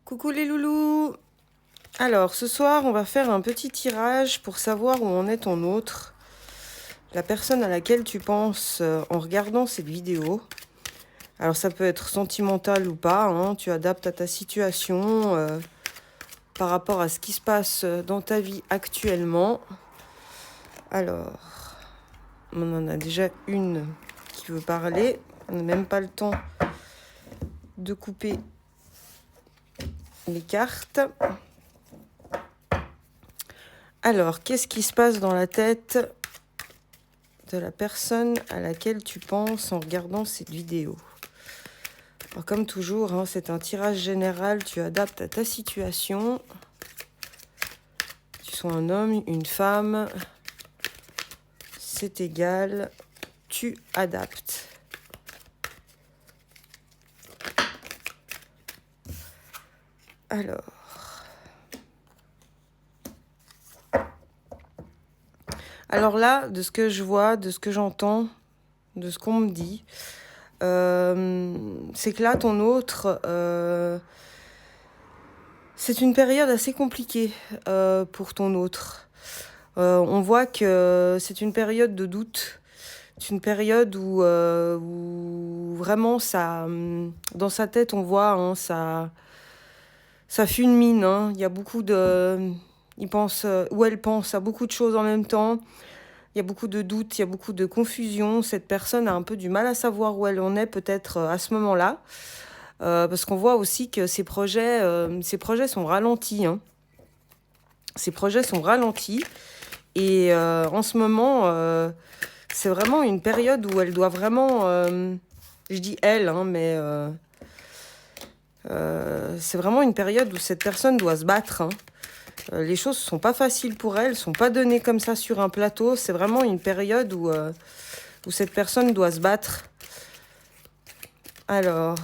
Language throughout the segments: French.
Coucou les loulous! Alors, ce soir, on va faire un petit tirage pour savoir où en est ton autre. La personne à laquelle tu penses en regardant cette vidéo. Alors, ça peut être sentimental ou pas, hein, tu adaptes à ta situation par rapport à ce qui se passe dans ta vie actuellement. Alors, on en a déjà une qui veut parler. On n'a même pas le temps de couper les cartes. Alors, qu'est-ce qui se passe dans la tête de la personne à laquelle tu penses en regardant cette vidéo? Alors, comme toujours, hein, c'est un tirage général, tu adaptes à ta situation. Tu sois un homme, une femme, c'est égal, tu adaptes. Alors là, de ce que je vois, de ce que j'entends, de ce qu'on me dit, c'est que là, ton autre, c'est une période assez compliquée pour ton autre. On voit que c'est une période de doute. C'est une période où vraiment, ça, dans sa tête, on voit, hein, ça fulmine. Hein. Il y a beaucoup de... Il pense, ou elle pense à beaucoup de choses en même temps. Il y a beaucoup de doutes, il y a beaucoup de confusion. Cette personne a un peu du mal à savoir où elle en est peut-être à ce moment-là. Parce qu'on voit aussi que ces projets sont ralentis. Hein. Ces projets sont ralentis. Et en ce moment, c'est vraiment une période où elle doit vraiment... je dis elle, hein, mais... c'est vraiment une période où cette personne doit se battre. Hein. Les choses ne sont pas faciles pour elle, ne sont pas données comme ça sur un plateau. C'est vraiment une période où cette personne doit se battre. Alors...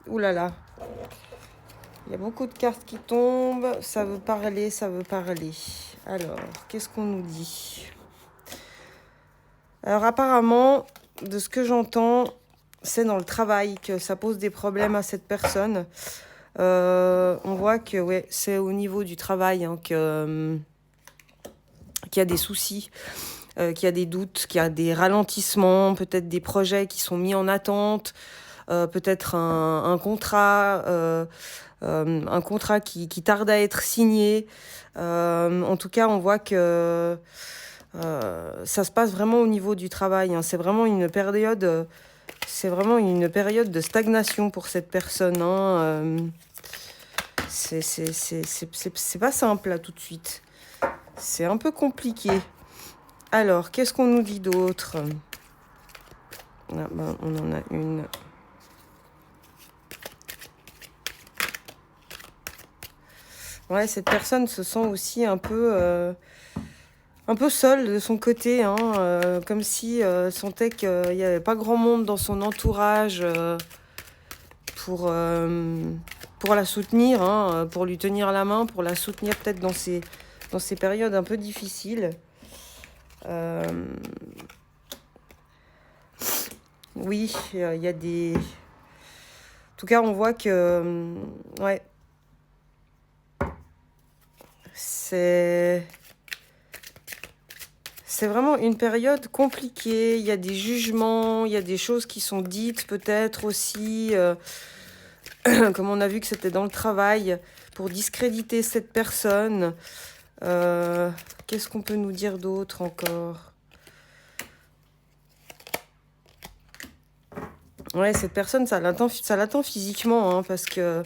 Ouh là là. Il y a beaucoup de cartes qui tombent. Ça veut parler, ça veut parler. Alors, qu'est-ce qu'on nous dit? Alors apparemment, de ce que j'entends, c'est dans le travail que ça pose des problèmes à cette personne. On voit que ouais, c'est au niveau du travail hein, qu'il y a des soucis, qu'il y a des doutes, qu'il y a des ralentissements, peut-être des projets qui sont mis en attente, peut-être un contrat qui tarde à être signé. En tout cas, on voit que ça se passe vraiment au niveau du travail. Hein. C'est vraiment une période de stagnation pour cette personne. Hein. C'est pas simple là tout de suite. C'est un peu compliqué. Alors, qu'est-ce qu'on nous dit d'autre? Ah, ben, on en a une. Ouais, cette personne se sent aussi un peu seule de son côté, hein, comme si elle sentait qu'il n'y avait pas grand monde dans son entourage pour la soutenir, hein, pour lui tenir la main, pour la soutenir peut-être dans ces périodes un peu difficiles. Oui, il y a des... En tout cas, on voit que... ouais. C'est vraiment une période compliquée. Il y a des jugements, il y a des choses qui sont dites peut-être aussi, comme on a vu que c'était dans le travail, pour discréditer cette personne. Qu'est-ce qu'on peut nous dire d'autre encore? Ouais, cette personne, ça l'attend physiquement, hein, parce que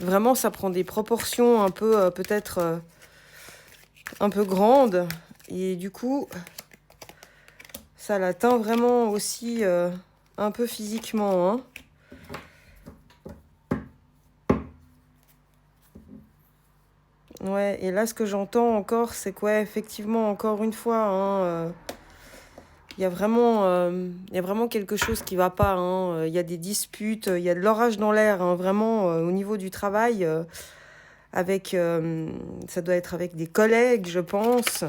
vraiment, ça prend des proportions un peu, peut-être, un peu grandes. Et du coup, ça l'atteint vraiment aussi un peu physiquement. Hein. Ouais, et là, ce que j'entends encore, c'est que, ouais, effectivement, encore une fois, hein, il y a vraiment quelque chose qui va pas. Hein. Il y a des disputes, il y a de l'orage dans l'air, hein, vraiment, au niveau du travail, ça doit être avec des collègues, je pense.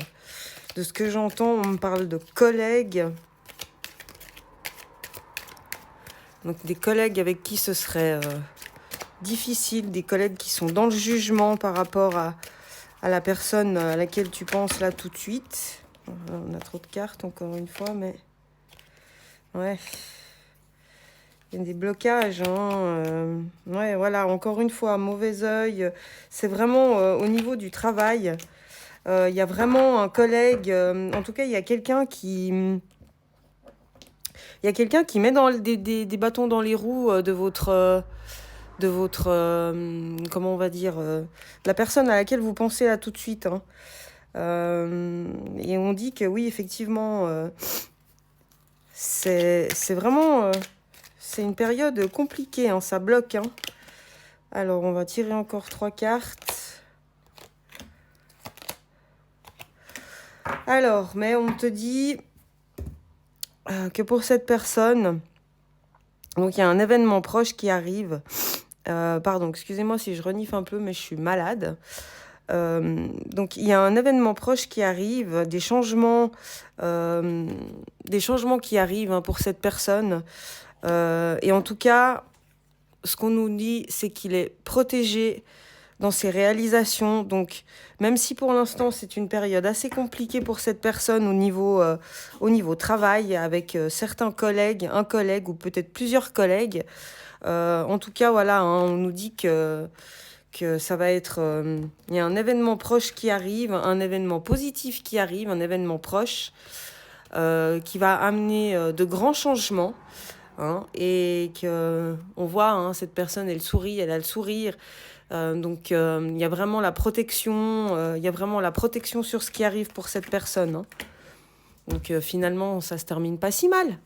De ce que j'entends, on me parle de collègues. Donc des collègues avec qui ce serait difficile, des collègues qui sont dans le jugement par rapport à la personne à laquelle tu penses là tout de suite. On a trop de cartes encore une fois, mais ouais, il y a des blocages. Ouais, voilà, encore une fois, mauvais œil. C'est vraiment au niveau du travail. Il y a vraiment un collègue, en tout cas, il y a quelqu'un qui met des bâtons dans les roues de votre comment on va dire, la personne à laquelle vous pensez là tout de suite. Hein. Et on dit que oui, effectivement, c'est vraiment, c'est une période compliquée, hein, ça bloque. Hein. Alors, on va tirer encore 3 cartes. Alors, mais on te dit que pour cette personne, donc il y a un événement proche qui arrive. Pardon, excusez-moi si je renifle un peu, mais je suis malade. Donc il y a un événement proche qui arrive, des changements qui arrivent hein, pour cette personne. Et en tout cas, ce qu'on nous dit, c'est qu'il est protégé dans ses réalisations. Donc, même si pour l'instant, c'est une période assez compliquée pour cette personne au niveau travail, avec certains collègues, un collègue ou peut-être plusieurs collègues. En tout cas, voilà, hein, on nous dit que ça va être... il y a un événement proche qui arrive, un événement positif qui arrive, un événement proche qui va amener de grands changements. Hein, et qu'on voit, hein, cette personne, elle sourit, elle a le sourire. Donc, il y a vraiment la protection, sur ce qui arrive pour cette personne. Hein. Donc, finalement, ça se termine pas si mal.